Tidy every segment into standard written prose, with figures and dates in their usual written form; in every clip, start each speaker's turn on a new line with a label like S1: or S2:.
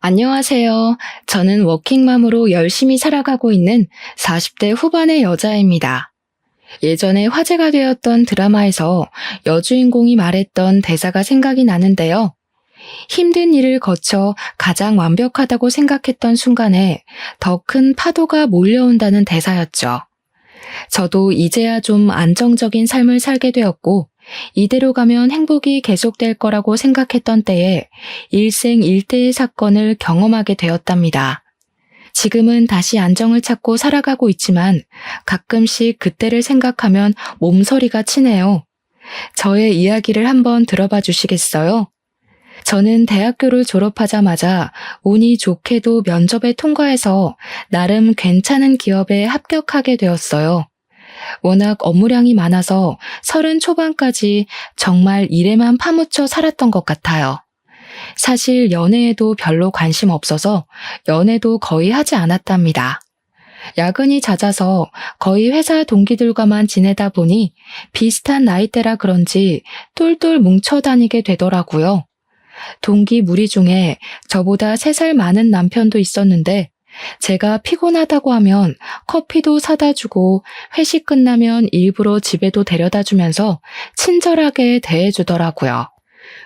S1: 안녕하세요. 저는 워킹맘으로 열심히 살아가고 있는 40대 후반의 여자입니다. 예전에 화제가 되었던 드라마에서 여주인공이 말했던 대사가 생각이 나는데요. 힘든 일을 거쳐 가장 완벽하다고 생각했던 순간에 더 큰 파도가 몰려온다는 대사였죠. 저도 이제야 좀 안정적인 삶을 살게 되었고, 이대로 가면 행복이 계속될 거라고 생각했던 때에 일생일대의 사건을 경험하게 되었답니다. 지금은 다시 안정을 찾고 살아가고 있지만 가끔씩 그때를 생각하면 몸서리가 치네요. 저의 이야기를 한번 들어봐 주시겠어요? 저는 대학교를 졸업하자마자 운이 좋게도 면접에 통과해서 나름 괜찮은 기업에 합격하게 되었어요. 워낙 업무량이 많아서 30 초반까지 정말 일에만 파묻혀 살았던 것 같아요. 사실 연애에도 별로 관심 없어서 연애도 거의 하지 않았답니다. 야근이 잦아서 거의 회사 동기들과만 지내다 보니 비슷한 나이대라 그런지 똘똘 뭉쳐 다니게 되더라고요. 동기 무리 중에 저보다 3살 많은 남편도 있었는데 제가 피곤하다고 하면 커피도 사다 주고 회식 끝나면 일부러 집에도 데려다 주면서 친절하게 대해주더라고요.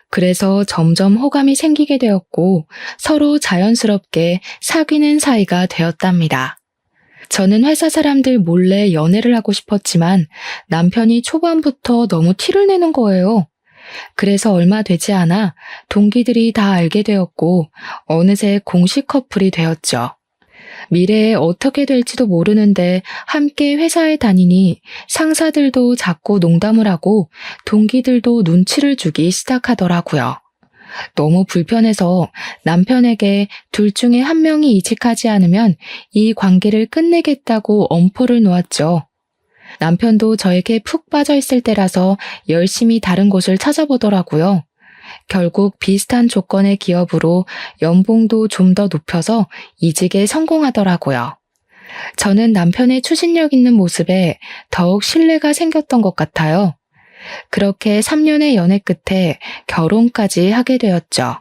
S1: 그래서 점점 호감이 생기게 되었고 서로 자연스럽게 사귀는 사이가 되었답니다. 저는 회사 사람들 몰래 연애를 하고 싶었지만 남편이 초반부터 너무 티를 내는 거예요. 그래서 얼마 되지 않아 동기들이 다 알게 되었고 어느새 공식 커플이 되었죠. 미래에 어떻게 될지도 모르는데 함께 회사에 다니니 상사들도 자꾸 농담을 하고 동기들도 눈치를 주기 시작하더라고요. 너무 불편해서 남편에게 둘 중에 한 명이 이직하지 않으면 이 관계를 끝내겠다고 엄포를 놓았죠. 남편도 저에게 푹 빠져 있을 때라서 열심히 다른 곳을 찾아보더라고요. 결국 비슷한 조건의 기업으로 연봉도 좀 더 높여서 이직에 성공하더라고요. 저는 남편의 추진력 있는 모습에 더욱 신뢰가 생겼던 것 같아요. 그렇게 3년의 연애 끝에 결혼까지 하게 되었죠.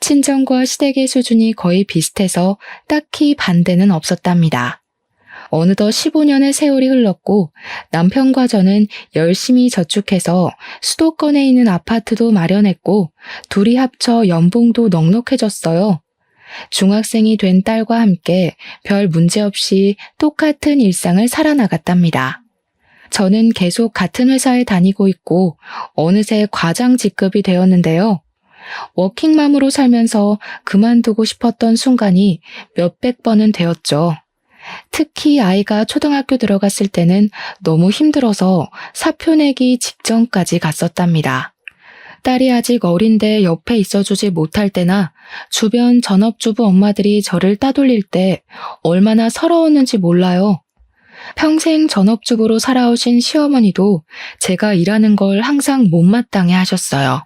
S1: 친정과 시댁의 수준이 거의 비슷해서 딱히 반대는 없었답니다. 어느덧 15년의 세월이 흘렀고 남편과 저는 열심히 저축해서 수도권에 있는 아파트도 마련했고 둘이 합쳐 연봉도 넉넉해졌어요. 중학생이 된 딸과 함께 별 문제 없이 똑같은 일상을 살아나갔답니다. 저는 계속 같은 회사에 다니고 있고 어느새 과장 직급이 되었는데요. 워킹맘으로 살면서 그만두고 싶었던 순간이 몇백 번은 되었죠. 특히 아이가 초등학교 들어갔을 때는 너무 힘들어서 사표 내기 직전까지 갔었답니다. 딸이 아직 어린데 옆에 있어주지 못할 때나 주변 전업주부 엄마들이 저를 따돌릴 때 얼마나 서러웠는지 몰라요. 평생 전업주부로 살아오신 시어머니도 제가 일하는 걸 항상 못마땅해 하셨어요.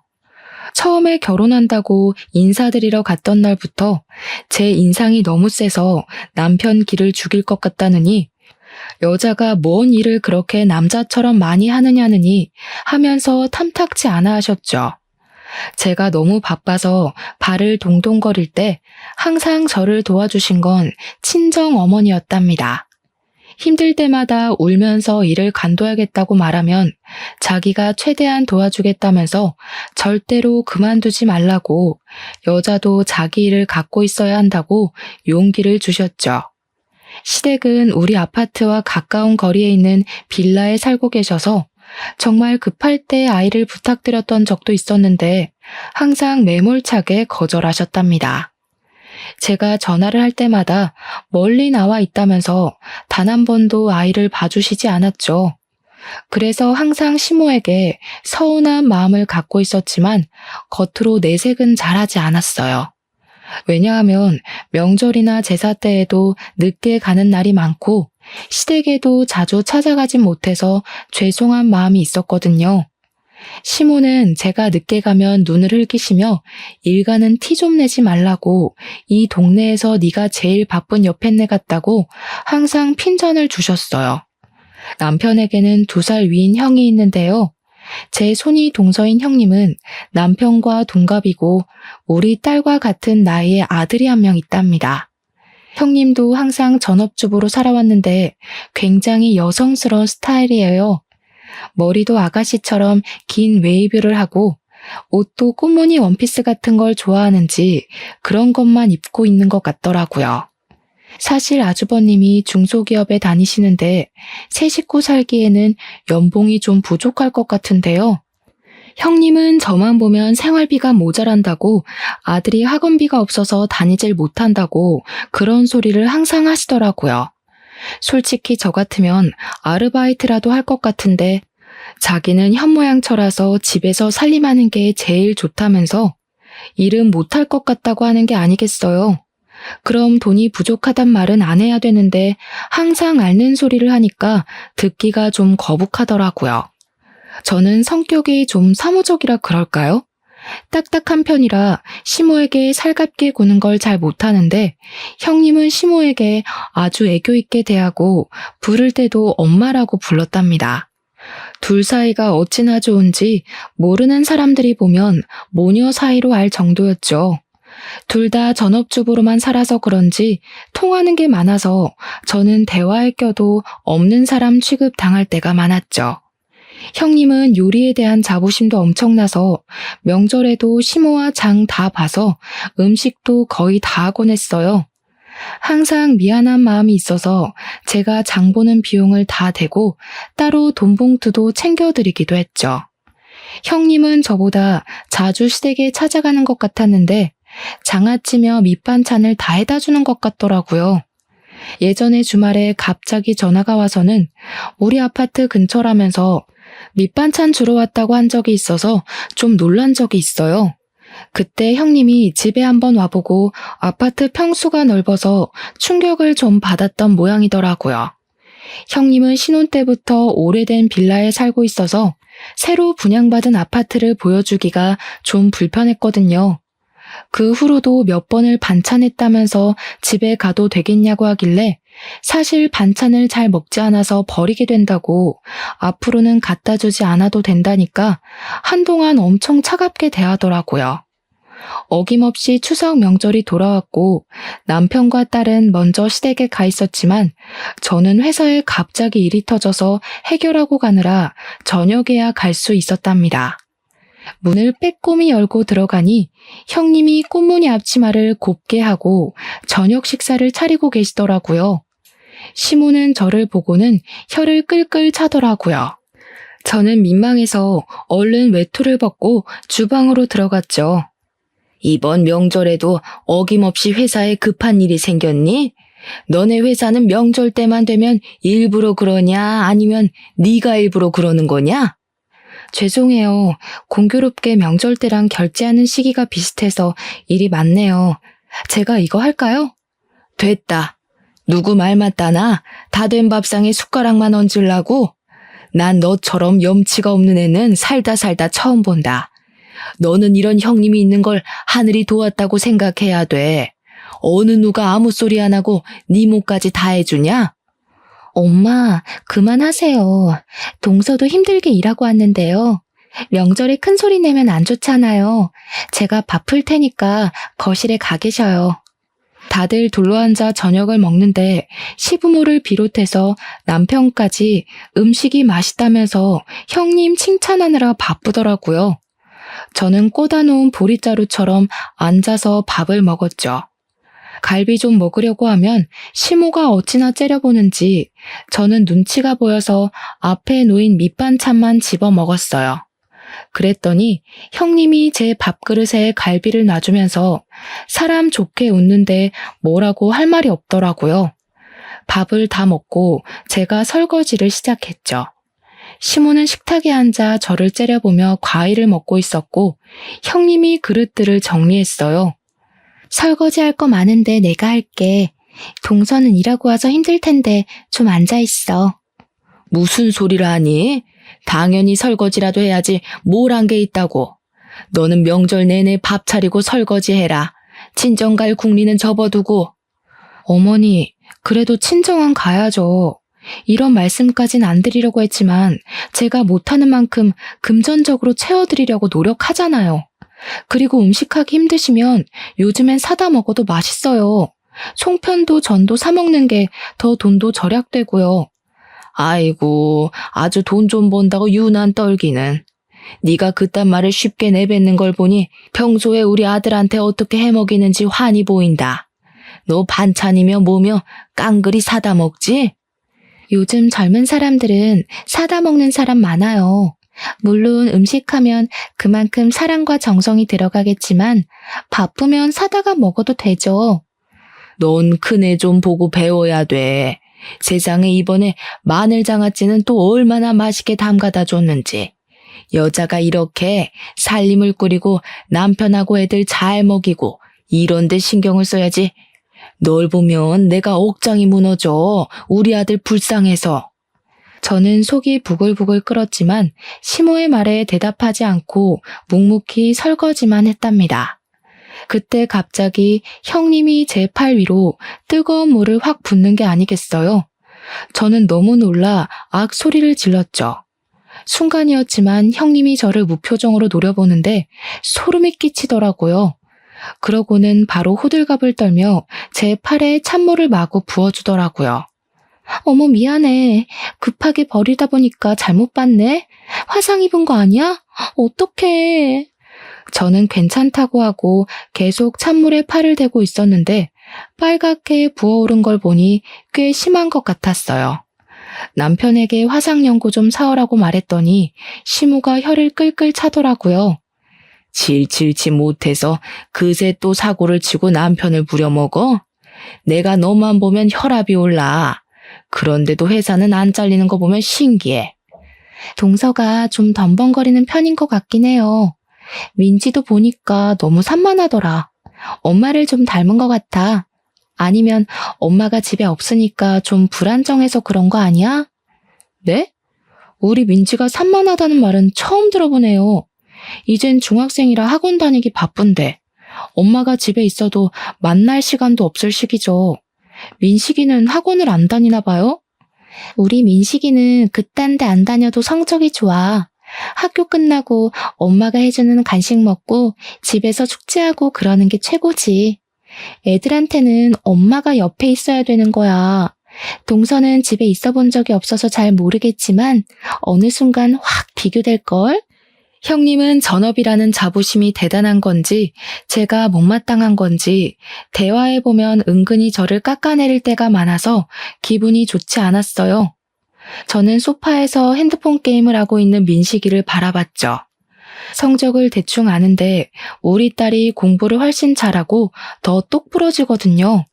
S1: 처음에 결혼한다고 인사드리러 갔던 날부터 제 인상이 너무 세서 남편 기를 죽일 것 같다느니 여자가 뭔 일을 그렇게 남자처럼 많이 하느냐느니 하면서 탐탁지 않아 하셨죠. 제가 너무 바빠서 발을 동동거릴 때 항상 저를 도와주신 건 친정 어머니였답니다. 힘들 때마다 울면서 일을 관둬야겠다고 말하면 자기가 최대한 도와주겠다면서 절대로 그만두지 말라고 여자도 자기 일을 갖고 있어야 한다고 용기를 주셨죠. 시댁은 우리 아파트와 가까운 거리에 있는 빌라에 살고 계셔서 정말 급할 때 아이를 부탁드렸던 적도 있었는데 항상 매몰차게 거절하셨답니다. 제가 전화를 할 때마다 멀리 나와 있다면서 단 한 번도 아이를 봐주시지 않았죠. 그래서 항상 시모에게 서운한 마음을 갖고 있었지만 겉으로 내색은 잘하지 않았어요. 왜냐하면 명절이나 제사 때에도 늦게 가는 날이 많고 시댁에도 자주 찾아가진 못해서 죄송한 마음이 있었거든요. 시모는 제가 늦게 가면 눈을 흘기시며 일가는 티 좀 내지 말라고 이 동네에서 네가 제일 바쁜 여편네 같다고 항상 핀잔을 주셨어요. 남편에게는 2살 위인 형이 있는데요. 제 손이 동서인 형님은 남편과 동갑이고 우리 딸과 같은 나이의 아들이 한 명 있답니다. 형님도 항상 전업주부로 살아왔는데 굉장히 여성스러운 스타일이에요. 머리도 아가씨처럼 긴 웨이브를 하고 옷도 꽃무늬 원피스 같은 걸 좋아하는지 그런 것만 입고 있는 것 같더라고요. 사실 아주버님이 중소기업에 다니시는데 세 식구 살기에는 연봉이 좀 부족할 것 같은데요. 형님은 저만 보면 생활비가 모자란다고 아들이 학원비가 없어서 다니질 못한다고 그런 소리를 항상 하시더라고요. 솔직히 저 같으면 아르바이트라도 할 것 같은데 자기는 현모양처라서 집에서 살림하는 게 제일 좋다면서 일은 못할 것 같다고 하는 게 아니겠어요. 그럼 돈이 부족하단 말은 안 해야 되는데 항상 앓는 소리를 하니까 듣기가 좀 거북하더라고요. 저는 성격이 좀 사무적이라 그럴까요? 딱딱한 편이라 시모에게 살갑게 구는 걸 잘 못하는데 형님은 시모에게 아주 애교 있게 대하고 부를 때도 엄마라고 불렀답니다. 둘 사이가 어찌나 좋은지 모르는 사람들이 보면 모녀 사이로 알 정도였죠. 둘 다 전업주부로만 살아서 그런지 통하는 게 많아서 저는 대화에 껴도 없는 사람 취급 당할 때가 많았죠. 형님은 요리에 대한 자부심도 엄청나서 명절에도 시모와 장 다 봐서 음식도 거의 다 하곤 했어요. 항상 미안한 마음이 있어서 제가 장 보는 비용을 다 대고 따로 돈봉투도 챙겨드리기도 했죠. 형님은 저보다 자주 시댁에 찾아가는 것 같았는데 장아찌며 밑반찬을 다 해다 주는 것 같더라고요. 예전에 주말에 갑자기 전화가 와서는 우리 아파트 근처라면서 밑반찬 주러 왔다고 한 적이 있어서 좀 놀란 적이 있어요. 그때 형님이 집에 한번 와보고 아파트 평수가 넓어서 충격을 좀 받았던 모양이더라고요. 형님은 신혼 때부터 오래된 빌라에 살고 있어서 새로 분양받은 아파트를 보여주기가 좀 불편했거든요. 그 후로도 몇 번을 반찬했다면서 집에 가도 되겠냐고 하길래 사실 반찬을 잘 먹지 않아서 버리게 된다고 앞으로는 갖다 주지 않아도 된다니까 한동안 엄청 차갑게 대하더라고요. 어김없이 추석 명절이 돌아왔고 남편과 딸은 먼저 시댁에 가 있었지만 저는 회사에 갑자기 일이 터져서 해결하고 가느라 저녁에야 갈 수 있었답니다. 문을 빼꼼히 열고 들어가니 형님이 꽃무늬 앞치마를 곱게 하고 저녁 식사를 차리고 계시더라고요. 시모는 저를 보고는 혀를 끌끌 차더라고요. 저는 민망해서 얼른 외투를 벗고 주방으로 들어갔죠. 이번 명절에도 어김없이 회사에 급한 일이 생겼니? 너네 회사는 명절 때만 되면 일부러 그러냐 아니면 네가 일부러 그러는 거냐? 죄송해요. 공교롭게 명절 때랑 결제하는 시기가 비슷해서 일이 많네요. 제가 이거 할까요? 됐다. 누구 말 맞다나 다 된 밥상에 숟가락만 얹으려고? 난 너처럼 염치가 없는 애는 살다 살다 처음 본다. 너는 이런 형님이 있는 걸 하늘이 도왔다고 생각해야 돼. 어느 누가 아무 소리 안 하고 네 몫까지 다 해주냐? 엄마, 그만하세요. 동서도 힘들게 일하고 왔는데요. 명절에 큰 소리 내면 안 좋잖아요. 제가 밥 풀 테니까 거실에 가 계셔요. 다들 둘러앉아 저녁을 먹는데 시부모를 비롯해서 남편까지 음식이 맛있다면서 형님 칭찬하느라 바쁘더라고요. 저는 꽂아놓은 보리자루처럼 앉아서 밥을 먹었죠. 갈비 좀 먹으려고 하면 시모가 어찌나 째려보는지 저는 눈치가 보여서 앞에 놓인 밑반찬만 집어 먹었어요. 그랬더니 형님이 제 밥그릇에 갈비를 놔주면서 사람 좋게 웃는데 뭐라고 할 말이 없더라고요. 밥을 다 먹고 제가 설거지를 시작했죠. 시모는 식탁에 앉아 저를 째려보며 과일을 먹고 있었고 형님이 그릇들을 정리했어요. 설거지할 거 많은데 내가 할게. 동서는 일하고 와서 힘들 텐데 좀 앉아있어. 무슨 소리를 하니? 당연히 설거지라도 해야지 뭘 한 게 있다고. 너는 명절 내내 밥 차리고 설거지해라. 친정 갈 국리는 접어두고. 어머니, 그래도 친정은 가야죠. 이런 말씀까진 안 드리려고 했지만 제가 못하는 만큼 금전적으로 채워드리려고 노력하잖아요. 그리고 음식하기 힘드시면 요즘엔 사다 먹어도 맛있어요. 송편도 전도 사 먹는 게 더 돈도 절약되고요. 아이고, 아주 돈 좀 번다고 유난 떨기는. 네가 그딴 말을 쉽게 내뱉는 걸 보니 평소에 우리 아들한테 어떻게 해먹이는지 환히 보인다. 너 반찬이며 뭐며 깡그리 사다 먹지? 요즘 젊은 사람들은 사다 먹는 사람 많아요. 물론 음식하면 그만큼 사랑과 정성이 들어가겠지만 바쁘면 사다가 먹어도 되죠. 넌 큰애 좀 보고 배워야 돼. 세상에 이번에 마늘장아찌는 또 얼마나 맛있게 담가다 줬는지. 여자가 이렇게 살림을 꾸리고 남편하고 애들 잘 먹이고 이런 데 신경을 써야지. 널 보면 내가 억장이 무너져. 우리 아들 불쌍해서. 저는 속이 부글부글 끓었지만 시모의 말에 대답하지 않고 묵묵히 설거지만 했답니다. 그때 갑자기 형님이 제 팔 위로 뜨거운 물을 확 붓는 게 아니겠어요? 저는 너무 놀라 악 소리를 질렀죠. 순간이었지만 형님이 저를 무표정으로 노려보는데 소름이 끼치더라고요. 그러고는 바로 호들갑을 떨며 제 팔에 찬물을 마구 부어주더라고요. 어머 미안해. 급하게 버리다 보니까 잘못 봤네. 화상 입은 거 아니야? 어떡해. 저는 괜찮다고 하고 계속 찬물에 팔을 대고 있었는데 빨갛게 부어오른 걸 보니 꽤 심한 것 같았어요. 남편에게 화상연고 좀 사오라고 말했더니 시무가 혀를 끌끌 차더라고요. 질질치 못해서 그새 또 사고를 치고 남편을 부려먹어? 내가 너만 보면 혈압이 올라. 그런데도 회사는 안 잘리는 거 보면 신기해. 동서가 좀 덤벙거리는 편인 것 같긴 해요. 민지도 보니까 너무 산만하더라. 엄마를 좀 닮은 것 같아. 아니면 엄마가 집에 없으니까 좀 불안정해서 그런 거 아니야? 네? 우리 민지가 산만하다는 말은 처음 들어보네요. 이젠 중학생이라 학원 다니기 바쁜데 엄마가 집에 있어도 만날 시간도 없을 시기죠. 민식이는 학원을 안 다니나 봐요? 우리 민식이는 그딴 데 안 다녀도 성적이 좋아. 학교 끝나고 엄마가 해주는 간식 먹고 집에서 숙제하고 그러는 게 최고지. 애들한테는 엄마가 옆에 있어야 되는 거야. 동서는 집에 있어 본 적이 없어서 잘 모르겠지만 어느 순간 확 비교될걸? 형님은 전업이라는 자부심이 대단한 건지 제가 못마땅한 건지 대화해보면 은근히 저를 깎아내릴 때가 많아서 기분이 좋지 않았어요. 저는 소파에서 핸드폰 게임을 하고 있는 민식이를 바라봤죠. 성적을 대충 아는데 우리 딸이 공부를 훨씬 잘하고 더 똑부러지거든요.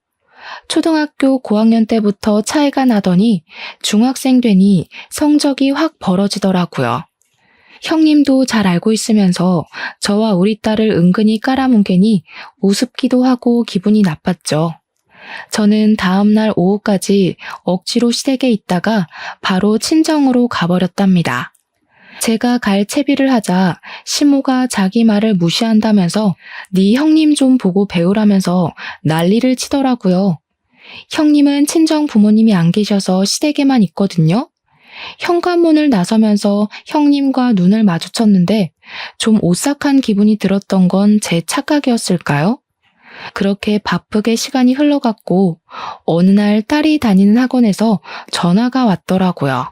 S1: 초등학교 고학년 때부터 차이가 나더니 중학생 되니 성적이 확 벌어지더라고요. 형님도 잘 알고 있으면서 저와 우리 딸을 은근히 깔아뭉개니 우습기도 하고 기분이 나빴죠. 저는 다음날 오후까지 억지로 시댁에 있다가 바로 친정으로 가버렸답니다. 제가 갈 채비를 하자 시모가 자기 말을 무시한다면서 네 형님 좀 보고 배우라면서 난리를 치더라고요. 형님은 친정 부모님이 안 계셔서 시댁에만 있거든요. 현관문을 나서면서 형님과 눈을 마주쳤는데 좀 오싹한 기분이 들었던 건 제 착각이었을까요? 그렇게 바쁘게 시간이 흘러갔고 어느 날 딸이 다니는 학원에서 전화가 왔더라고요.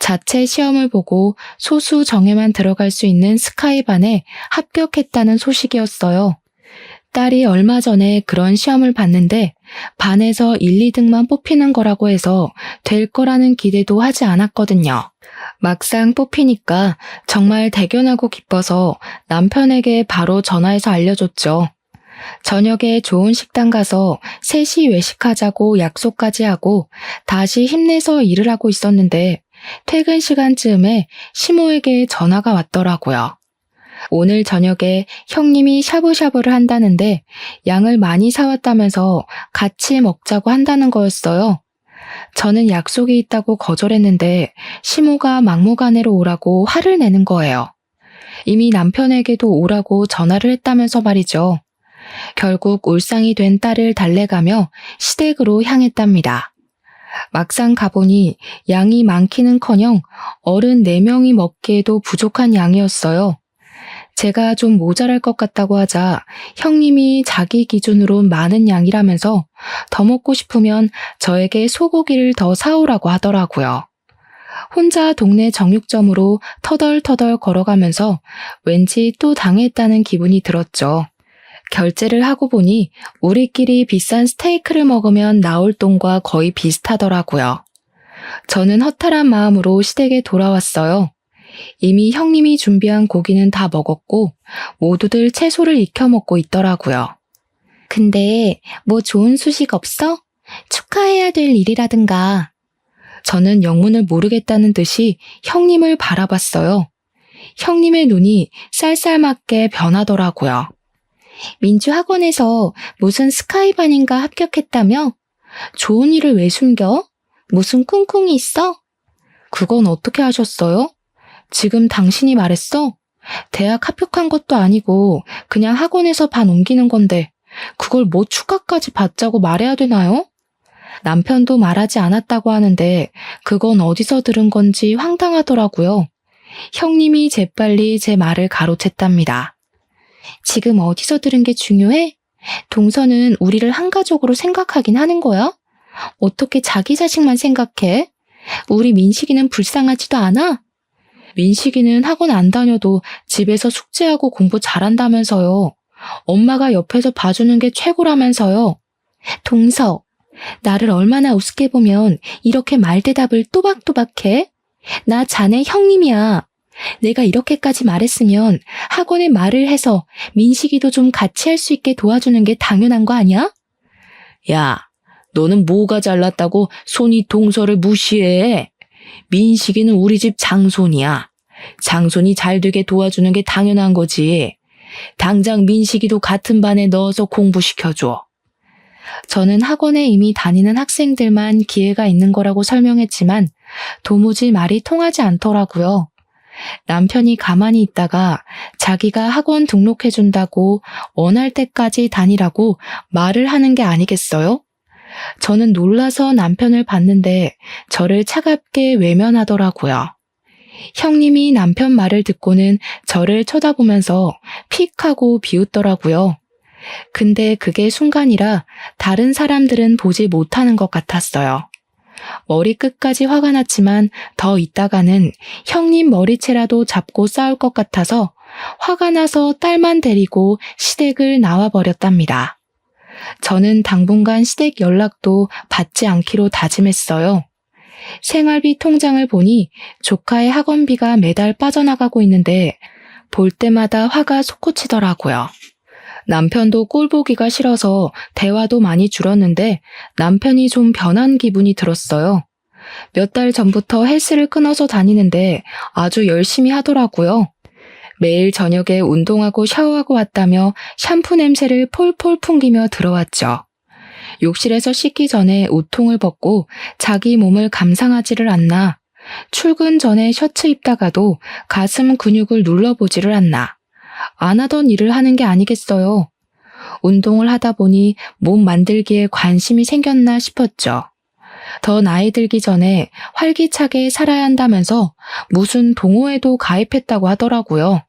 S1: 자체 시험을 보고 소수 정예만 들어갈 수 있는 스카이반에 합격했다는 소식이었어요. 딸이 얼마 전에 그런 시험을 봤는데 반에서 1, 2등만 뽑히는 거라고 해서 될 거라는 기대도 하지 않았거든요. 막상 뽑히니까 정말 대견하고 기뻐서 남편에게 바로 전화해서 알려줬죠. 저녁에 좋은 식당 가서 셋이 외식하자고 약속까지 하고 다시 힘내서 일을 하고 있었는데 퇴근 시간쯤에 시모에게 전화가 왔더라고요. 오늘 저녁에 형님이 샤브샤브를 한다는데 양을 많이 사왔다면서 같이 먹자고 한다는 거였어요. 저는 약속이 있다고 거절했는데 시모가 막무가내로 오라고 화를 내는 거예요. 이미 남편에게도 오라고 전화를 했다면서 말이죠. 결국 울상이 된 딸을 달래가며 시댁으로 향했답니다. 막상 가보니 양이 많기는커녕 어른 4명이 먹기에도 부족한 양이었어요. 제가 좀 모자랄 것 같다고 하자 형님이 자기 기준으로 많은 양이라면서 더 먹고 싶으면 저에게 소고기를 더 사오라고 하더라고요. 혼자 동네 정육점으로 터덜터덜 걸어가면서 왠지 또 당했다는 기분이 들었죠. 결제를 하고 보니 우리끼리 비싼 스테이크를 먹으면 나올 돈과 거의 비슷하더라고요. 저는 허탈한 마음으로 시댁에 돌아왔어요. 이미 형님이 준비한 고기는 다 먹었고 모두들 채소를 익혀 먹고 있더라고요. 근데 뭐 좋은 소식 없어? 축하해야 될 일이라든가. 저는 영문을 모르겠다는 듯이 형님을 바라봤어요. 형님의 눈이 쌀쌀맞게 변하더라고요. 민주학원에서 무슨 스카이반인가 합격했다며? 좋은 일을 왜 숨겨? 무슨 꿍꿍이 있어? 그건 어떻게 하셨어요? 지금 당신이 말했어? 대학 합격한 것도 아니고 그냥 학원에서 반 옮기는 건데 그걸 뭐 축하까지 받자고 말해야 되나요? 남편도 말하지 않았다고 하는데 그건 어디서 들은 건지 황당하더라고요. 형님이 재빨리 제 말을 가로챘답니다. 지금 어디서 들은 게 중요해? 동서는 우리를 한 가족으로 생각하긴 하는 거야? 어떻게 자기 자식만 생각해? 우리 민식이는 불쌍하지도 않아? 민식이는 학원 안 다녀도 집에서 숙제하고 공부 잘한다면서요. 엄마가 옆에서 봐주는 게 최고라면서요. 동서, 나를 얼마나 우습게 보면 이렇게 말대답을 또박또박해? 나 자네 형님이야. 내가 이렇게까지 말했으면 학원에 말을 해서 민식이도 좀 같이 할 수 있게 도와주는 게 당연한 거 아니야? 야, 너는 뭐가 잘났다고 손이 동서를 무시해? 민식이는 우리 집 장손이야. 장손이 잘 되게 도와주는 게 당연한 거지. 당장 민식이도 같은 반에 넣어서 공부시켜줘. 저는 학원에 이미 다니는 학생들만 기회가 있는 거라고 설명했지만 도무지 말이 통하지 않더라고요. 남편이 가만히 있다가 자기가 학원 등록해준다고 원할 때까지 다니라고 말을 하는 게 아니겠어요? 저는 놀라서 남편을 봤는데 저를 차갑게 외면하더라고요. 형님이 남편 말을 듣고는 저를 쳐다보면서 픽 하고 비웃더라고요. 근데 그게 순간이라 다른 사람들은 보지 못하는 것 같았어요. 머리끝까지 화가 났지만 더 있다가는 형님 머리채라도 잡고 싸울 것 같아서 화가 나서 딸만 데리고 시댁을 나와버렸답니다. 저는 당분간 시댁 연락도 받지 않기로 다짐했어요. 생활비 통장을 보니 조카의 학원비가 매달 빠져나가고 있는데 볼 때마다 화가 솟구치더라고요. 남편도 꼴 보기가 싫어서 대화도 많이 줄었는데 남편이 좀 변한 기분이 들었어요. 몇 달 전부터 헬스를 끊어서 다니는데 아주 열심히 하더라고요. 매일 저녁에 운동하고 샤워하고 왔다며 샴푸 냄새를 폴폴 풍기며 들어왔죠. 욕실에서 씻기 전에 우통을 벗고 자기 몸을 감상하지를 않나. 출근 전에 셔츠 입다가도 가슴 근육을 눌러보지를 않나. 안 하던 일을 하는 게 아니겠어요. 운동을 하다 보니 몸 만들기에 관심이 생겼나 싶었죠. 더 나이 들기 전에 활기차게 살아야 한다면서 무슨 동호회도 가입했다고 하더라고요.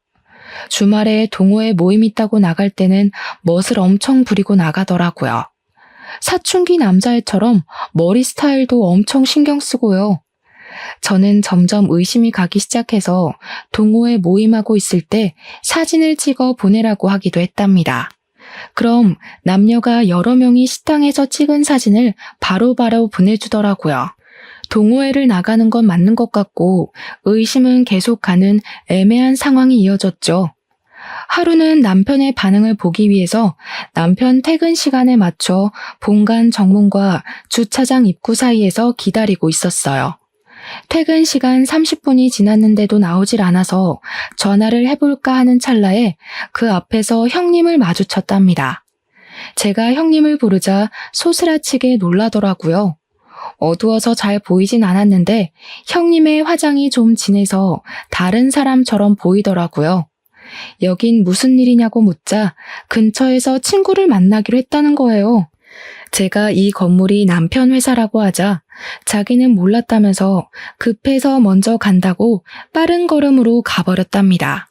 S1: 주말에 동호회 모임 있다고 나갈 때는 멋을 엄청 부리고 나가더라고요. 사춘기 남자애처럼 머리 스타일도 엄청 신경 쓰고요. 저는 점점 의심이 가기 시작해서 동호회 모임하고 있을 때 사진을 찍어 보내라고 하기도 했답니다. 그럼 남녀가 여러 명이 식당에서 찍은 사진을 바로바로 보내주더라고요. 동호회를 나가는 건 맞는 것 같고 의심은 계속 가는 애매한 상황이 이어졌죠. 하루는 남편의 반응을 보기 위해서 남편 퇴근 시간에 맞춰 본관 정문과 주차장 입구 사이에서 기다리고 있었어요. 퇴근 시간 30분이 지났는데도 나오질 않아서 전화를 해볼까 하는 찰나에 그 앞에서 형님을 마주쳤답니다. 제가 형님을 부르자 소스라치게 놀라더라고요. 어두워서 잘 보이진 않았는데 형님의 화장이 좀 진해서 다른 사람처럼 보이더라고요. 여긴 무슨 일이냐고 묻자 근처에서 친구를 만나기로 했다는 거예요. 제가 이 건물이 남편 회사라고 하자 자기는 몰랐다면서 급해서 먼저 간다고 빠른 걸음으로 가버렸답니다.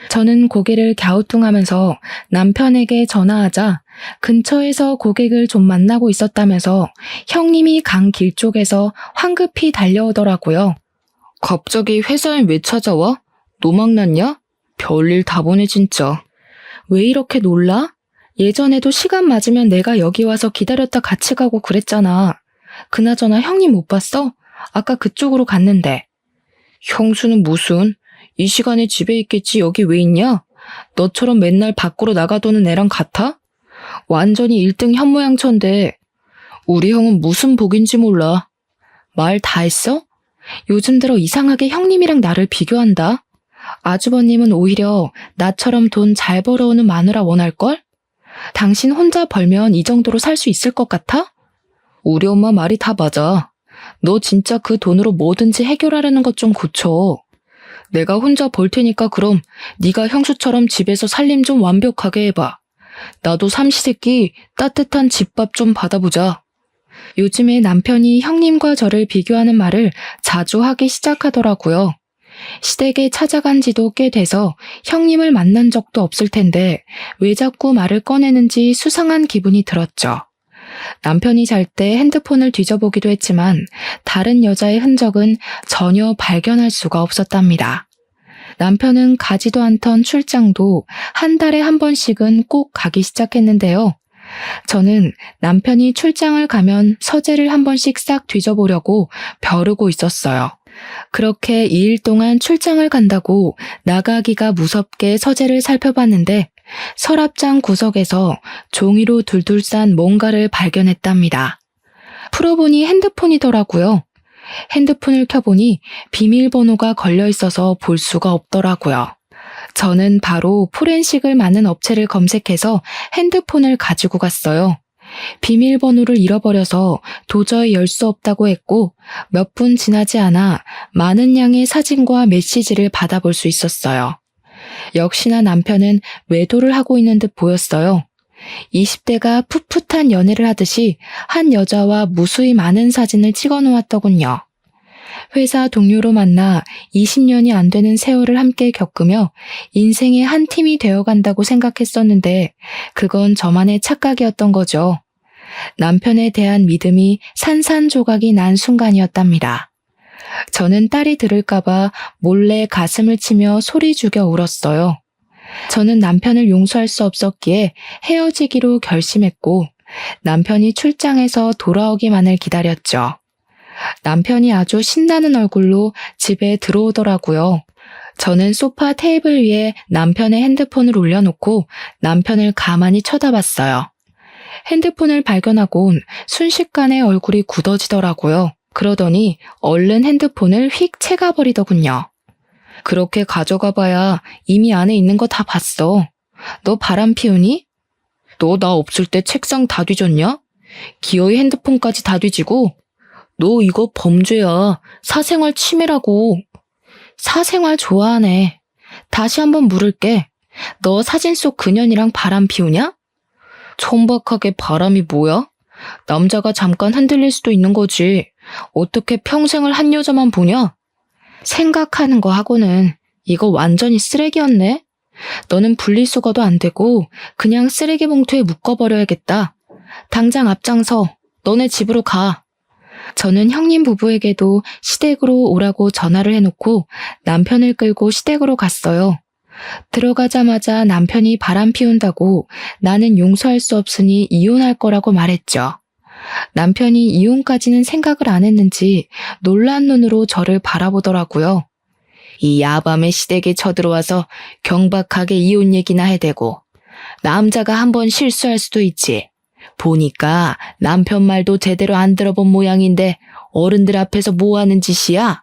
S1: 저는 고개를 갸우뚱하면서 남편에게 전화하자 근처에서 고객을 좀 만나고 있었다면서 형님이 간 길 쪽에서 황급히 달려오더라고요. 갑자기 회사엔 왜 찾아와? 노망났냐? 별일 다 보네 진짜. 왜 이렇게 놀라? 예전에도 시간 맞으면 내가 여기 와서 기다렸다 같이 가고 그랬잖아. 그나저나 형님 못 봤어? 아까 그쪽으로 갔는데. 형수는 무슨? 이 시간에 집에 있겠지 여기 왜 있냐? 너처럼 맨날 밖으로 나가도는 애랑 같아? 완전히 1등 현모양처인데 우리 형은 무슨 복인지 몰라. 말 다 했어? 요즘 들어 이상하게 형님이랑 나를 비교한다. 아주버님은 오히려 나처럼 돈 잘 벌어오는 마누라 원할걸? 당신 혼자 벌면 이 정도로 살 수 있을 것 같아? 우리 엄마 말이 다 맞아. 너 진짜 그 돈으로 뭐든지 해결하려는 것 좀 고쳐. 내가 혼자 벌 테니까 그럼 네가 형수처럼 집에서 살림 좀 완벽하게 해봐. 나도 삼시세끼 따뜻한 집밥 좀 받아보자. 요즘에 남편이 형님과 저를 비교하는 말을 자주 하기 시작하더라고요. 시댁에 찾아간 지도 꽤 돼서 형님을 만난 적도 없을 텐데 왜 자꾸 말을 꺼내는지 수상한 기분이 들었죠. 남편이 잘 때 핸드폰을 뒤져보기도 했지만 다른 여자의 흔적은 전혀 발견할 수가 없었답니다. 남편은 가지도 않던 출장도 한 달에 한 번씩은 꼭 가기 시작했는데요. 저는 남편이 출장을 가면 서재를 한 번씩 싹 뒤져보려고 벼르고 있었어요. 그렇게 2일 동안 출장을 간다고 나가기가 무섭게 서재를 살펴봤는데 서랍장 구석에서 종이로 둘둘 싼 뭔가를 발견했답니다. 풀어보니 핸드폰이더라고요. 핸드폰을 켜보니 비밀번호가 걸려있어서 볼 수가 없더라고요. 저는 바로 포렌식을 많은 업체를 검색해서 핸드폰을 가지고 갔어요. 비밀번호를 잃어버려서 도저히 열 수 없다고 했고 몇 분 지나지 않아 많은 양의 사진과 메시지를 받아볼 수 있었어요. 역시나 남편은 외도를 하고 있는 듯 보였어요. 20대가 풋풋한 연애를 하듯이 한 여자와 무수히 많은 사진을 찍어 놓았더군요. 회사 동료로 만나 20년이 안 되는 세월을 함께 겪으며 인생의 한 팀이 되어간다고 생각했었는데 그건 저만의 착각이었던 거죠. 남편에 대한 믿음이 산산조각이 난 순간이었답니다. 저는 딸이 들을까봐 몰래 가슴을 치며 소리 죽여 울었어요. 저는 남편을 용서할 수 없었기에 헤어지기로 결심했고 남편이 출장해서 돌아오기만을 기다렸죠. 남편이 아주 신나는 얼굴로 집에 들어오더라고요. 저는 소파 테이블 위에 남편의 핸드폰을 올려놓고 남편을 가만히 쳐다봤어요. 핸드폰을 발견하곤 순식간에 얼굴이 굳어지더라고요. 그러더니 얼른 핸드폰을 휙 채가버리더군요. 그렇게 가져가봐야 이미 안에 있는 거 다 봤어. 너 바람 피우니? 너 나 없을 때 책상 다 뒤졌냐? 기어이 핸드폰까지 다 뒤지고? 너 이거 범죄야. 사생활 침해라고. 사생활 좋아하네. 다시 한번 물을게. 너 사진 속 그년이랑 바람 피우냐? 천박하게 바람이 뭐야? 남자가 잠깐 흔들릴 수도 있는 거지. 어떻게 평생을 한 여자만 보냐? 생각하는 거 하고는 이거 완전히 쓰레기였네. 너는 분리수거도 안 되고 그냥 쓰레기 봉투에 묶어버려야겠다. 당장 앞장서 너네 집으로 가. 저는 형님 부부에게도 시댁으로 오라고 전화를 해놓고 남편을 끌고 시댁으로 갔어요. 들어가자마자 남편이 바람 피운다고 나는 용서할 수 없으니 이혼할 거라고 말했죠. 남편이 이혼까지는 생각을 안 했는지 놀란 눈으로 저를 바라보더라고요. 이 야밤에 시댁에 쳐들어와서 경박하게 이혼 얘기나 해대고 남자가 한번 실수할 수도 있지. 보니까 남편 말도 제대로 안 들어본 모양인데 어른들 앞에서 뭐 하는 짓이야?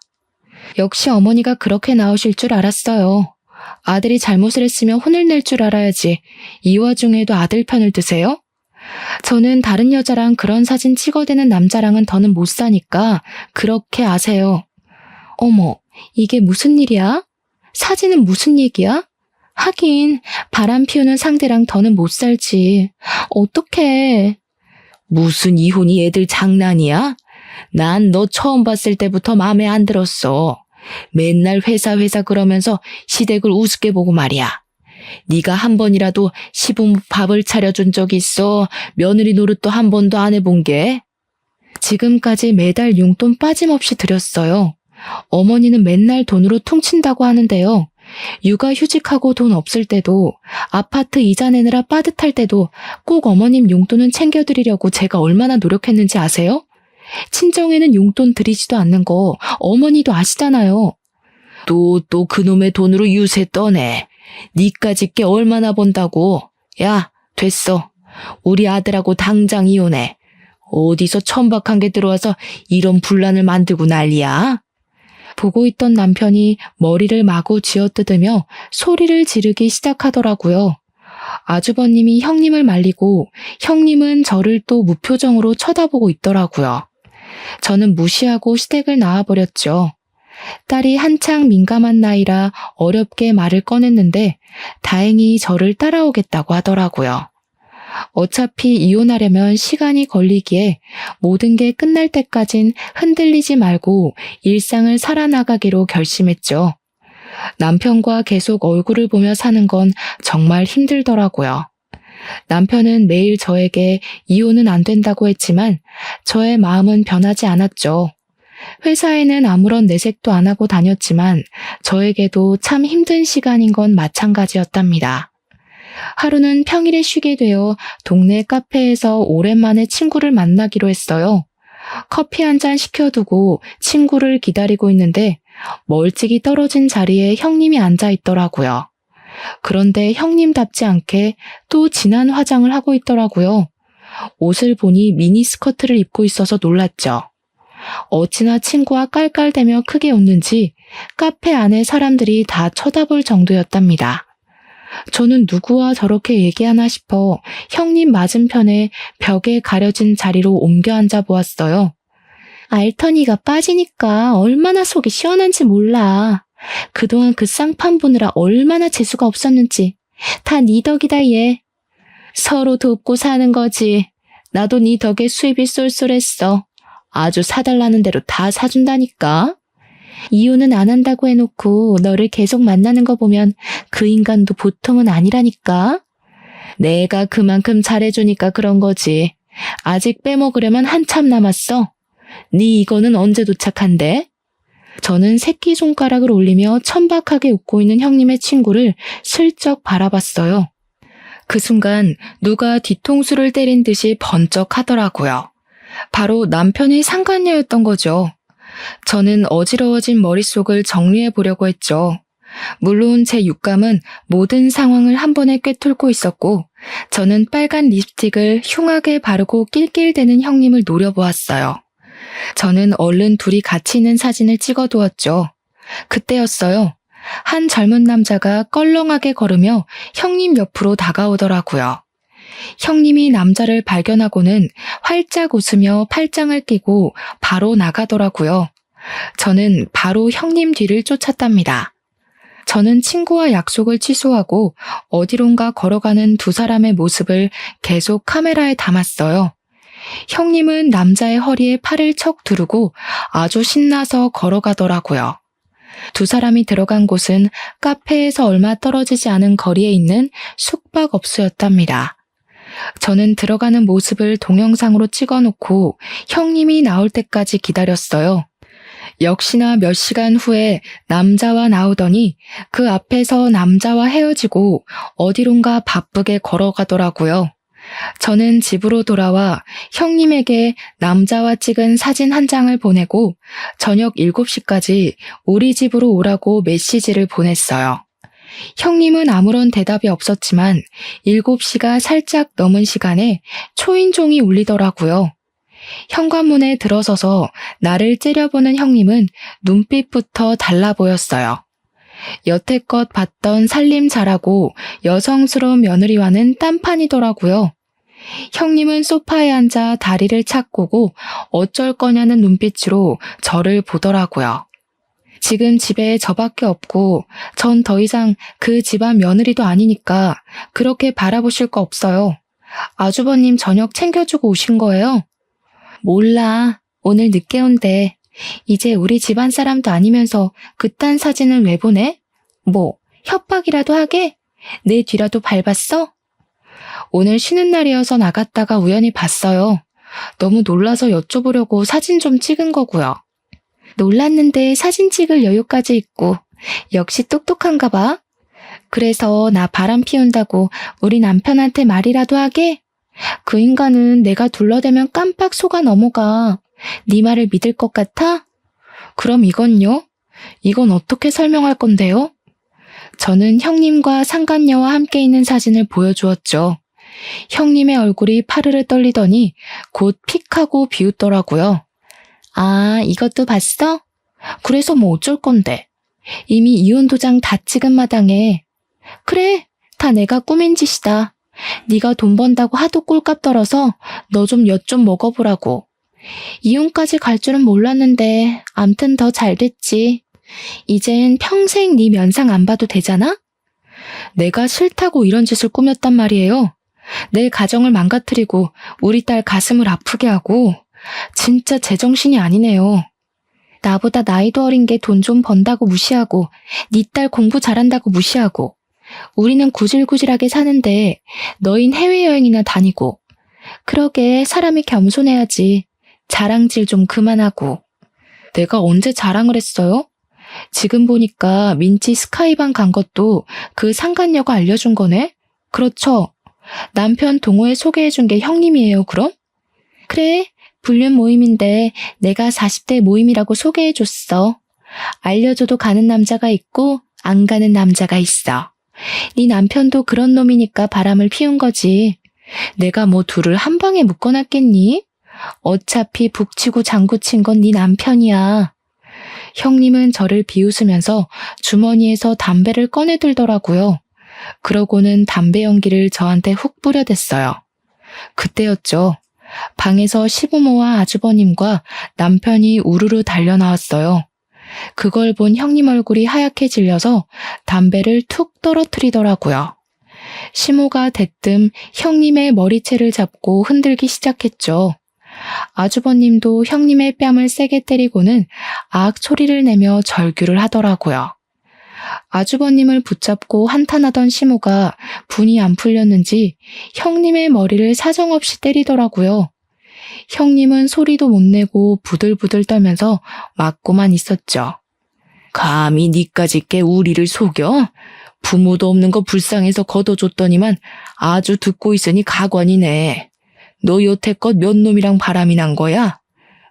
S1: 역시 어머니가 그렇게 나오실 줄 알았어요. 아들이 잘못을 했으면 혼을 낼 줄 알아야지. 이 와중에도 아들 편을 드세요? 저는 다른 여자랑 그런 사진 찍어대는 남자랑은 더는 못 사니까 그렇게 아세요. 어머, 이게 무슨 일이야? 사진은 무슨 얘기야? 하긴 바람 피우는 상대랑 더는 못 살지. 어떡해. 무슨 이혼이 애들 장난이야? 난 너 처음 봤을 때부터 마음에 안 들었어. 맨날 회사 그러면서 시댁을 우습게 보고 말이야. 네가 한 번이라도 시부모 밥을 차려준 적 있어? 며느리 노릇도 한 번도 안 해본 게? 지금까지 매달 용돈 빠짐없이 드렸어요. 어머니는 맨날 돈으로 퉁친다고 하는데요. 육아휴직하고 돈 없을 때도, 아파트 이자 내느라 빠듯할 때도 꼭 어머님 용돈은 챙겨드리려고 제가 얼마나 노력했는지 아세요? 친정에는 용돈 드리지도 않는 거 어머니도 아시잖아요. 또 그놈의 돈으로 유세 떠네. 니까짓 게 얼마나 번다고. 야, 됐어. 우리 아들하고 당장 이혼해. 어디서 천박한 게 들어와서 이런 분란을 만들고 난리야? 보고 있던 남편이 머리를 마구 쥐어뜯으며 소리를 지르기 시작하더라고요. 아주버님이 형님을 말리고 형님은 저를 또 무표정으로 쳐다보고 있더라고요. 저는 무시하고 시댁을 나와버렸죠. 딸이 한창 민감한 나이라 어렵게 말을 꺼냈는데 다행히 저를 따라오겠다고 하더라고요. 어차피 이혼하려면 시간이 걸리기에 모든 게 끝날 때까진 흔들리지 말고 일상을 살아나가기로 결심했죠. 남편과 계속 얼굴을 보며 사는 건 정말 힘들더라고요. 남편은 매일 저에게 이혼은 안 된다고 했지만 저의 마음은 변하지 않았죠. 회사에는 아무런 내색도 안 하고 다녔지만 저에게도 참 힘든 시간인 건 마찬가지였답니다. 하루는 평일에 쉬게 되어 동네 카페에서 오랜만에 친구를 만나기로 했어요. 커피 한 잔 시켜두고 친구를 기다리고 있는데 멀찍이 떨어진 자리에 형님이 앉아 있더라고요. 그런데 형님답지 않게 또 진한 화장을 하고 있더라고요. 옷을 보니 미니스커트를 입고 있어서 놀랐죠. 어찌나 친구와 깔깔대며 크게 웃는지 카페 안에 사람들이 다 쳐다볼 정도였답니다. 저는 누구와 저렇게 얘기하나 싶어 형님 맞은편에 벽에 가려진 자리로 옮겨 앉아 보았어요. 알터니가 빠지니까 얼마나 속이 시원한지 몰라. 그동안 그 쌍판 보느라 얼마나 재수가 없었는지. 다 네 덕이다 얘. 서로 돕고 사는 거지. 나도 네 덕에 수입이 쏠쏠했어. 아주 사달라는 대로 다 사준다니까. 이혼은 안 한다고 해놓고 너를 계속 만나는 거 보면 그 인간도 보통은 아니라니까. 내가 그만큼 잘해주니까 그런 거지. 아직 빼먹으려면 한참 남았어. 네 이거는 언제 도착한대? 저는 새끼손가락을 올리며 천박하게 웃고 있는 형님의 친구를 슬쩍 바라봤어요. 그 순간 누가 뒤통수를 때린 듯이 번쩍 하더라고요. 바로 남편의 상간녀였던 거죠. 저는 어지러워진 머릿속을 정리해 보려고 했죠. 물론 제 육감은 모든 상황을 한 번에 꿰뚫고 있었고 저는 빨간 립스틱을 흉하게 바르고 낄낄대는 형님을 노려보았어요. 저는 얼른 둘이 같이 있는 사진을 찍어두었죠. 그때였어요. 한 젊은 남자가 껄렁하게 걸으며 형님 옆으로 다가오더라고요. 형님이 남자를 발견하고는 활짝 웃으며 팔짱을 끼고 바로 나가더라고요. 저는 바로 형님 뒤를 쫓았답니다. 저는 친구와 약속을 취소하고 어디론가 걸어가는 두 사람의 모습을 계속 카메라에 담았어요. 형님은 남자의 허리에 팔을 척 두르고 아주 신나서 걸어가더라고요. 두 사람이 들어간 곳은 카페에서 얼마 떨어지지 않은 거리에 있는 숙박업소였답니다. 저는 들어가는 모습을 동영상으로 찍어놓고 형님이 나올 때까지 기다렸어요. 역시나 몇 시간 후에 남자와 나오더니 그 앞에서 남자와 헤어지고 어디론가 바쁘게 걸어가더라고요. 저는 집으로 돌아와 형님에게 남자와 찍은 사진 한 장을 보내고 저녁 7시까지 우리 집으로 오라고 메시지를 보냈어요. 형님은 아무런 대답이 없었지만 7시가 살짝 넘은 시간에 초인종이 울리더라고요. 현관문에 들어서서 나를 째려보는 형님은 눈빛부터 달라 보였어요. 여태껏 봤던 살림 잘하고 여성스러운 며느리와는 딴판이더라고요. 형님은 소파에 앉아 다리를 착 꼬고 어쩔 거냐는 눈빛으로 저를 보더라고요. 지금 집에 저밖에 없고 전 더 이상 그 집안 며느리도 아니니까 그렇게 바라보실 거 없어요. 아주버님 저녁 챙겨주고 오신 거예요? 몰라. 오늘 늦게 온대. 이제 우리 집안 사람도 아니면서 그딴 사진을 왜 보내? 뭐, 협박이라도 하게? 내 뒤라도 밟았어? 오늘 쉬는 날이어서 나갔다가 우연히 봤어요. 너무 놀라서 여쭤보려고 사진 좀 찍은 거고요. 놀랐는데 사진 찍을 여유까지 있고 역시 똑똑한가 봐. 그래서 나 바람 피운다고 우리 남편한테 말이라도 하게? 그 인간은 내가 둘러대면 깜빡 속아 넘어가. 네 말을 믿을 것 같아? 그럼 이건요? 이건 어떻게 설명할 건데요? 저는 형님과 상간녀와 함께 있는 사진을 보여주었죠. 형님의 얼굴이 파르르 떨리더니 곧 픽하고 비웃더라고요. 아, 이것도 봤어? 그래서 뭐 어쩔 건데. 이미 이혼 도장 다 찍은 마당에. 그래, 다 내가 꾸민 짓이다. 네가 돈 번다고 하도 꼴값 떨어서 너 좀 엿 좀 먹어보라고. 이혼까지 갈 줄은 몰랐는데 암튼 더 잘 됐지. 이젠 평생 네 면상 안 봐도 되잖아? 내가 싫다고 이런 짓을 꾸몄단 말이에요. 내 가정을 망가뜨리고 우리 딸 가슴을 아프게 하고 진짜 제정신이 아니네요. 나보다 나이도 어린 게 돈 좀 번다고 무시하고 네 딸 공부 잘한다고 무시하고 우리는 구질구질하게 사는데 너흰 해외여행이나 다니고. 그러게 사람이 겸손해야지. 자랑질 좀 그만하고. 내가 언제 자랑을 했어요? 지금 보니까 민지 스카이반 간 것도 그 상간녀가 알려준 거네? 그렇죠. 남편 동호회 소개해준 게 형님이에요, 그럼? 그래, 불륜 모임인데 내가 40대 모임이라고 소개해줬어. 알려줘도 가는 남자가 있고 안 가는 남자가 있어. 네 남편도 그런 놈이니까 바람을 피운 거지. 내가 뭐 둘을 한 방에 묶어놨겠니? 어차피 북치고 장구친 건 네 남편이야. 형님은 저를 비웃으면서 주머니에서 담배를 꺼내 들더라고요. 그러고는 담배 연기를 저한테 훅 뿌려댔어요. 그때였죠. 방에서 시부모와 아주버님과 남편이 우르르 달려나왔어요. 그걸 본 형님 얼굴이 하얗게 질려서 담배를 툭 떨어뜨리더라고요. 시모가 대뜸 형님의 머리채를 잡고 흔들기 시작했죠. 아주버님도 형님의 뺨을 세게 때리고는 악 소리를 내며 절규를 하더라고요. 아주버님을 붙잡고 한탄하던 시모가 분이 안 풀렸는지 형님의 머리를 사정없이 때리더라고요. 형님은 소리도 못 내고 부들부들 떨면서 맞고만 있었죠. 감히 니까지 꽤 우리를 속여? 부모도 없는 거 불쌍해서 걷어줬더니만 아주 듣고 있으니 가관이네. 너 여태껏 몇 놈이랑 바람이 난 거야?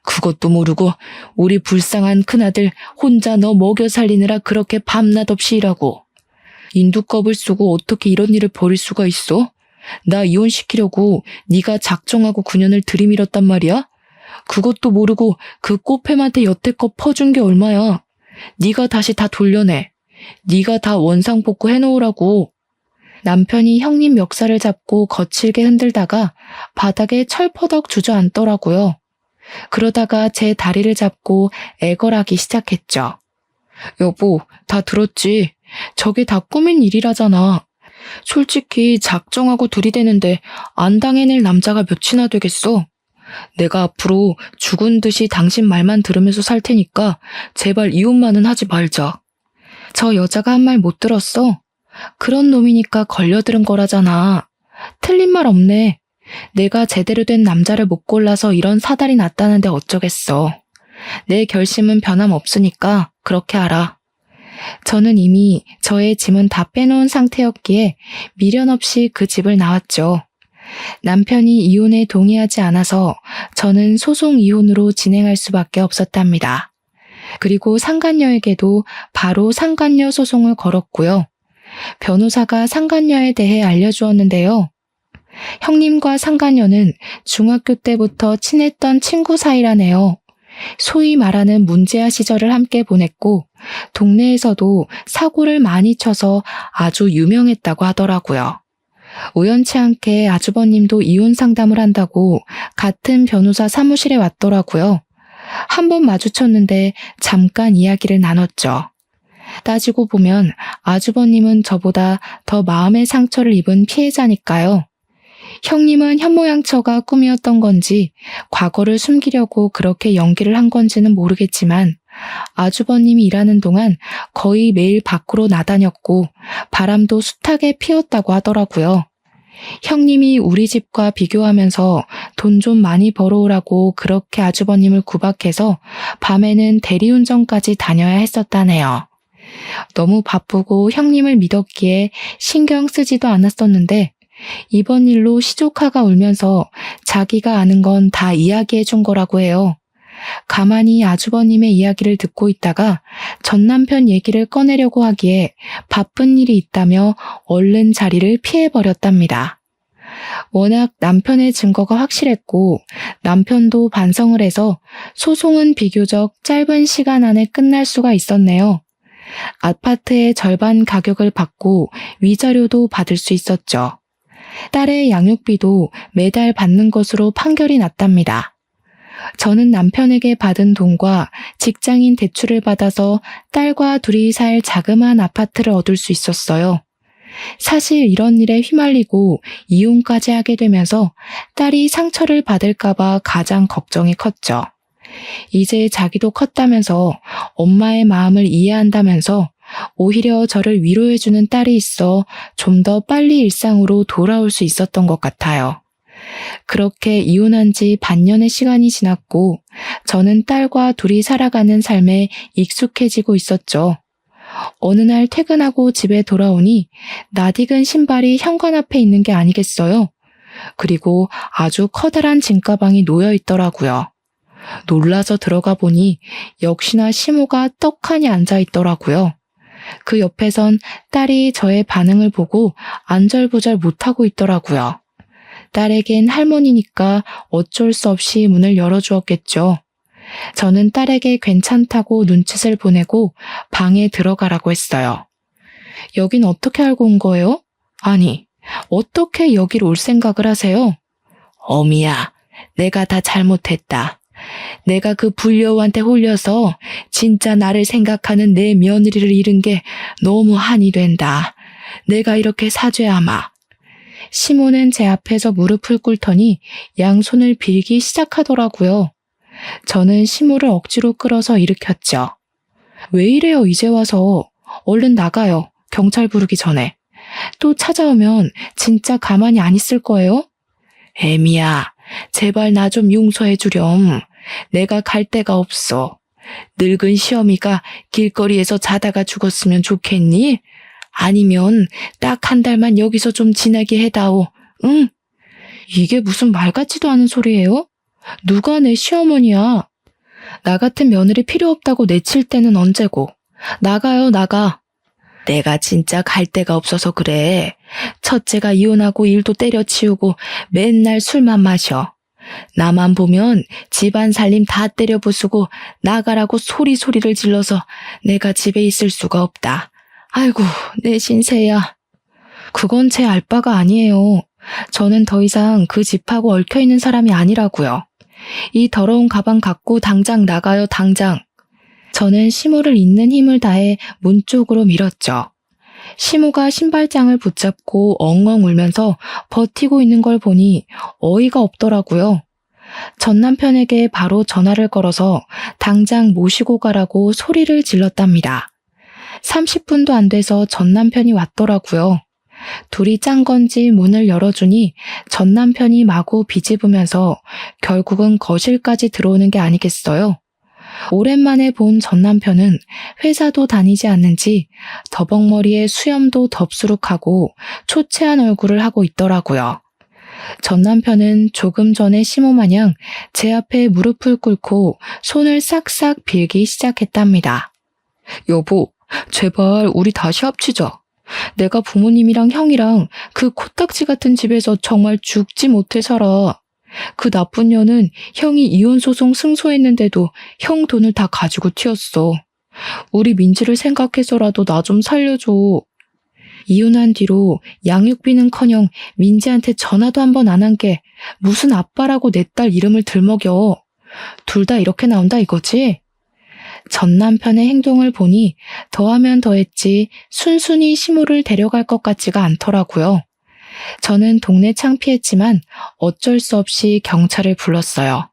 S1: 그것도 모르고 우리 불쌍한 큰아들 혼자 너 먹여 살리느라 그렇게 밤낮 없이 일하고. 인두껍을 쓰고 어떻게 이런 일을 벌일 수가 있어? 나 이혼시키려고 네가 작정하고 그년을 들이밀었단 말이야? 그것도 모르고 그 꽃뱀한테 여태껏 퍼준 게 얼마야? 네가 다시 다 돌려내. 네가 다 원상복구 해놓으라고. 남편이 형님 멱살을 잡고 거칠게 흔들다가 바닥에 철퍼덕 주저앉더라고요. 그러다가 제 다리를 잡고 애걸하기 시작했죠. 여보, 다 들었지? 저게 다 꾸민 일이라잖아. 솔직히 작정하고 들이대는데 안 당해낼 남자가 몇이나 되겠어? 내가 앞으로 죽은 듯이 당신 말만 들으면서 살 테니까 제발 이혼만은 하지 말자. 저 여자가 한 말 못 들었어. 그런 놈이니까 걸려들은 거라잖아. 틀린 말 없네. 내가 제대로 된 남자를 못 골라서 이런 사달이 났다는데 어쩌겠어. 내 결심은 변함없으니까 그렇게 알아. 저는 이미 저의 짐은 다 빼놓은 상태였기에 미련 없이 그 집을 나왔죠. 남편이 이혼에 동의하지 않아서 저는 소송 이혼으로 진행할 수밖에 없었답니다. 그리고 상간녀에게도 바로 상간녀 소송을 걸었고요. 변호사가 상간녀에 대해 알려주었는데요. 형님과 상간녀는 중학교 때부터 친했던 친구 사이라네요. 소위 말하는 문제아 시절을 함께 보냈고 동네에서도 사고를 많이 쳐서 아주 유명했다고 하더라고요. 우연치 않게 아주버님도 이혼 상담을 한다고 같은 변호사 사무실에 왔더라고요. 한번 마주쳤는데 잠깐 이야기를 나눴죠. 따지고 보면 아주버님은 저보다 더 마음의 상처를 입은 피해자니까요. 형님은 현모양처가 꿈이었던 건지 과거를 숨기려고 그렇게 연기를 한 건지는 모르겠지만 아주버님이 일하는 동안 거의 매일 밖으로 나다녔고 바람도 숱하게 피웠다고 하더라고요. 형님이 우리 집과 비교하면서 돈 좀 많이 벌어오라고 그렇게 아주버님을 구박해서 밤에는 대리운전까지 다녀야 했었다네요. 너무 바쁘고 형님을 믿었기에 신경 쓰지도 않았었는데 이번 일로 시조카가 울면서 자기가 아는 건 다 이야기해 준 거라고 해요. 가만히 아주버님의 이야기를 듣고 있다가 전 남편 얘기를 꺼내려고 하기에 바쁜 일이 있다며 얼른 자리를 피해버렸답니다. 워낙 남편의 증거가 확실했고 남편도 반성을 해서 소송은 비교적 짧은 시간 안에 끝날 수가 있었네요. 아파트의 절반 가격을 받고 위자료도 받을 수 있었죠. 딸의 양육비도 매달 받는 것으로 판결이 났답니다. 저는 남편에게 받은 돈과 직장인 대출을 받아서 딸과 둘이 살 자그마한 아파트를 얻을 수 있었어요. 사실 이런 일에 휘말리고 이혼까지 하게 되면서 딸이 상처를 받을까봐 가장 걱정이 컸죠. 이제 자기도 컸다면서 엄마의 마음을 이해한다면서 오히려 저를 위로해주는 딸이 있어 좀 더 빨리 일상으로 돌아올 수 있었던 것 같아요. 그렇게 이혼한 지 반년의 시간이 지났고 저는 딸과 둘이 살아가는 삶에 익숙해지고 있었죠. 어느 날 퇴근하고 집에 돌아오니 낯익은 신발이 현관 앞에 있는 게 아니겠어요? 그리고 아주 커다란 짐가방이 놓여 있더라고요. 놀라서 들어가 보니 역시나 시모가 떡하니 앉아 있더라고요. 그 옆에선 딸이 저의 반응을 보고 안절부절 못하고 있더라고요. 딸에겐 할머니니까 어쩔 수 없이 문을 열어주었겠죠. 저는 딸에게 괜찮다고 눈짓을 보내고 방에 들어가라고 했어요. 여긴 어떻게 알고 온 거예요? 아니, 어떻게 여길 올 생각을 하세요? 어미야, 내가 다 잘못했다. 내가 그 불려우한테 홀려서 진짜 나를 생각하는 내 며느리를 잃은 게 너무 한이 된다. 내가 이렇게 사죄하마. 시모는 제 앞에서 무릎을 꿇더니 양손을 빌기 시작하더라고요. 저는 시모를 억지로 끌어서 일으켰죠. 왜 이래요, 이제 와서. 얼른 나가요, 경찰 부르기 전에. 또 찾아오면 진짜 가만히 안 있을 거예요? 애미야, 제발 나 좀 용서해 주렴. 내가 갈 데가 없어. 늙은 시어미가 길거리에서 자다가 죽었으면 좋겠니? 아니면 딱 한 달만 여기서 좀 지내게 해다오. 응? 이게 무슨 말 같지도 않은 소리예요? 누가 내 시어머니야? 나 같은 며느리 필요 없다고 내칠 때는 언제고. 나가요, 나가. 내가 진짜 갈 데가 없어서 그래. 첫째가 이혼하고 일도 때려치우고 맨날 술만 마셔. 나만 보면 집안 살림 다 때려 부수고 나가라고 소리를 질러서 내가 집에 있을 수가 없다. 아이고, 내 신세야. 그건 제 알바가 아니에요. 저는 더 이상 그 집하고 얽혀있는 사람이 아니라고요. 이 더러운 가방 갖고 당장 나가요, 당장. 저는 시모를 있는 힘을 다해 문 쪽으로 밀었죠. 시모가 신발장을 붙잡고 엉엉 울면서 버티고 있는 걸 보니 어이가 없더라고요. 전 남편에게 바로 전화를 걸어서 당장 모시고 가라고 소리를 질렀답니다. 30분도 안 돼서 전 남편이 왔더라고요. 둘이 짠 건지 문을 열어주니 전 남편이 마구 비집으면서 결국은 거실까지 들어오는 게 아니겠어요. 오랜만에 본 전 남편은 회사도 다니지 않는지 더벅머리에 수염도 덥수룩하고 초췌한 얼굴을 하고 있더라고요. 전 남편은 조금 전에 시모마냥 제 앞에 무릎을 꿇고 손을 싹싹 빌기 시작했답니다. 여보, 제발 우리 다시 합치자. 내가 부모님이랑 형이랑 그 코딱지 같은 집에서 정말 죽지 못해 살아. 그 나쁜 년은 형이 이혼소송 승소했는데도 형 돈을 다 가지고 튀었어. 우리 민지를 생각해서라도 나 좀 살려줘. 이혼한 뒤로 양육비는커녕 민지한테 전화도 한 번 안 한 게 무슨 아빠라고 내 딸 이름을 들먹여. 둘 다 이렇게 나온다 이거지? 전 남편의 행동을 보니 더하면 더했지 순순히 시모를 데려갈 것 같지가 않더라고요. 저는 동네 창피했지만 어쩔 수 없이 경찰을 불렀어요.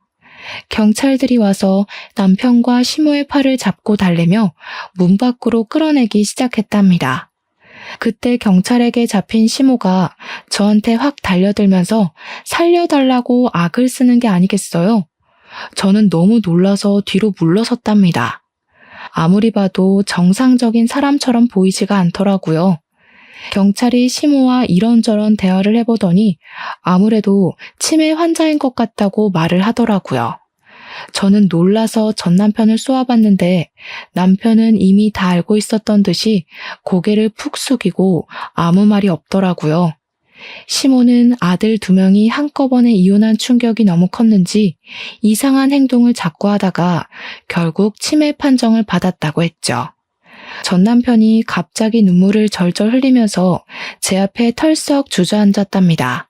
S1: 경찰들이 와서 남편과 시모의 팔을 잡고 달래며 문 밖으로 끌어내기 시작했답니다. 그때 경찰에게 잡힌 시모가 저한테 확 달려들면서 살려달라고 악을 쓰는 게 아니겠어요? 저는 너무 놀라서 뒤로 물러섰답니다. 아무리 봐도 정상적인 사람처럼 보이지가 않더라고요. 경찰이 시모와 이런저런 대화를 해보더니 아무래도 치매 환자인 것 같다고 말을 하더라고요. 저는 놀라서 전 남편을 쏘아봤는데 남편은 이미 다 알고 있었던 듯이 고개를 푹 숙이고 아무 말이 없더라고요. 시모는 아들 2명이 한꺼번에 이혼한 충격이 너무 컸는지 이상한 행동을 자꾸 하다가 결국 치매 판정을 받았다고 했죠. 전 남편이 갑자기 눈물을 절절 흘리면서 제 앞에 털썩 주저앉았답니다.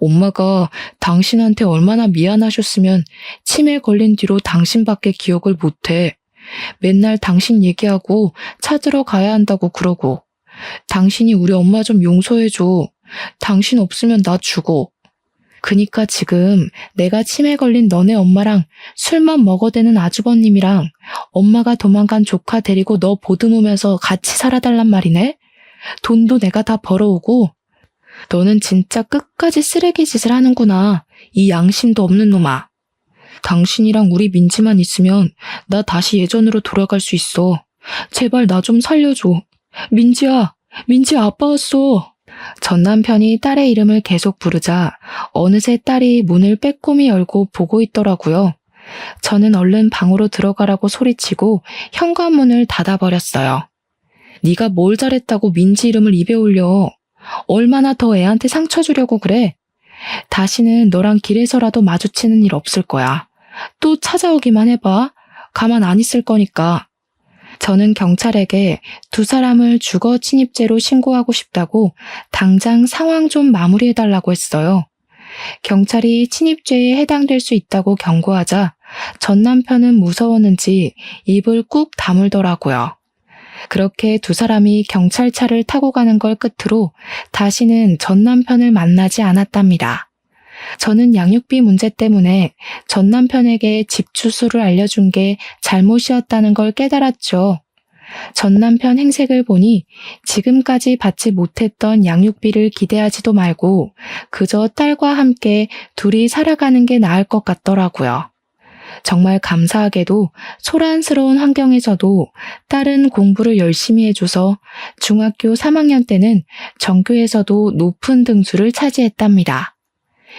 S1: 엄마가 당신한테 얼마나 미안하셨으면 치매 걸린 뒤로 당신밖에 기억을 못해. 맨날 당신 얘기하고 찾으러 가야 한다고 그러고. 당신이 우리 엄마 좀 용서해줘. 당신 없으면 나 죽어. 그니까 지금 내가 치매 걸린 너네 엄마랑 술만 먹어대는 아주버님이랑 엄마가 도망간 조카 데리고 너 보듬으면서 같이 살아달란 말이네? 돈도 내가 다 벌어오고. 너는 진짜 끝까지 쓰레기 짓을 하는구나. 이 양심도 없는 놈아. 당신이랑 우리 민지만 있으면 나 다시 예전으로 돌아갈 수 있어. 제발 나 좀 살려줘. 민지야, 민지야 아빠 왔어. 전 남편이 딸의 이름을 계속 부르자 어느새 딸이 문을 빼꼼히 열고 보고 있더라고요. 저는 얼른 방으로 들어가라고 소리치고 현관문을 닫아버렸어요. 네가 뭘 잘했다고 민지 이름을 입에 올려. 얼마나 더 애한테 상처 주려고 그래? 다시는 너랑 길에서라도 마주치는 일 없을 거야. 또 찾아오기만 해봐. 가만 안 있을 거니까. 저는 경찰에게 2 사람을 주거 침입죄로 신고하고 싶다고 당장 상황 좀 마무리해달라고 했어요. 경찰이 침입죄에 해당될 수 있다고 경고하자 전 남편은 무서웠는지 입을 꾹 다물더라고요. 그렇게 2 사람이 경찰차를 타고 가는 걸 끝으로 다시는 전 남편을 만나지 않았답니다. 저는 양육비 문제 때문에 전 남편에게 집 주소를 알려준 게 잘못이었다는 걸 깨달았죠. 전 남편 행색을 보니 지금까지 받지 못했던 양육비를 기대하지도 말고 그저 딸과 함께 둘이 살아가는 게 나을 것 같더라고요. 정말 감사하게도 소란스러운 환경에서도 딸은 공부를 열심히 해줘서 중학교 3학년 때는 전교에서도 높은 등수를 차지했답니다.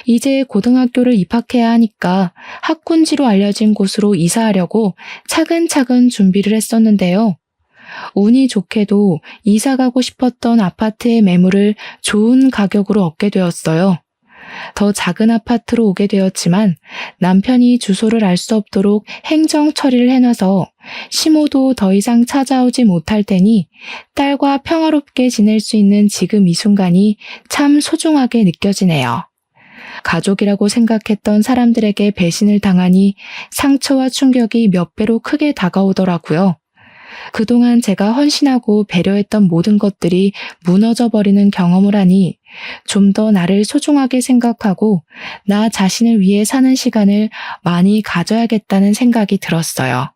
S1: 이제 고등학교를 입학해야 하니까 학군지로 알려진 곳으로 이사하려고 차근차근 준비를 했었는데요. 운이 좋게도 이사 가고 싶었던 아파트의 매물을 좋은 가격으로 얻게 되었어요. 더 작은 아파트로 오게 되었지만 남편이 주소를 알 수 없도록 행정 처리를 해놔서 시모도 더 이상 찾아오지 못할 테니 딸과 평화롭게 지낼 수 있는 지금 이 순간이 참 소중하게 느껴지네요. 가족이라고 생각했던 사람들에게 배신을 당하니 상처와 충격이 몇 배로 크게 다가오더라고요. 그동안 제가 헌신하고 배려했던 모든 것들이 무너져버리는 경험을 하니 좀 더 나를 소중하게 생각하고 나 자신을 위해 사는 시간을 많이 가져야겠다는 생각이 들었어요.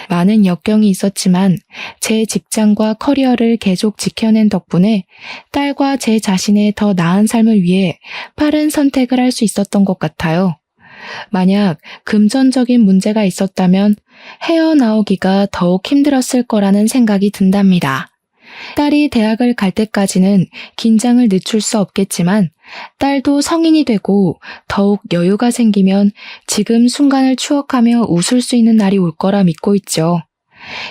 S1: 많은 역경이 있었지만 제 직장과 커리어를 계속 지켜낸 덕분에 딸과 제 자신의 더 나은 삶을 위해 빠른 선택을 할 수 있었던 것 같아요. 만약 금전적인 문제가 있었다면 헤어나오기가 더욱 힘들었을 거라는 생각이 든답니다. 딸이 대학을 갈 때까지는 긴장을 늦출 수 없겠지만 딸도 성인이 되고 더욱 여유가 생기면 지금 순간을 추억하며 웃을 수 있는 날이 올 거라 믿고 있죠.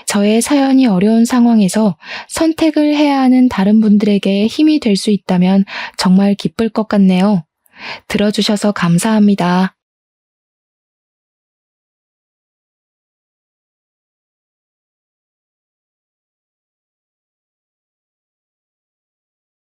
S1: 저의 사연이 어려운 상황에서 선택을 해야 하는 다른 분들에게 힘이 될 수 있다면 정말 기쁠 것 같네요. 들어주셔서 감사합니다.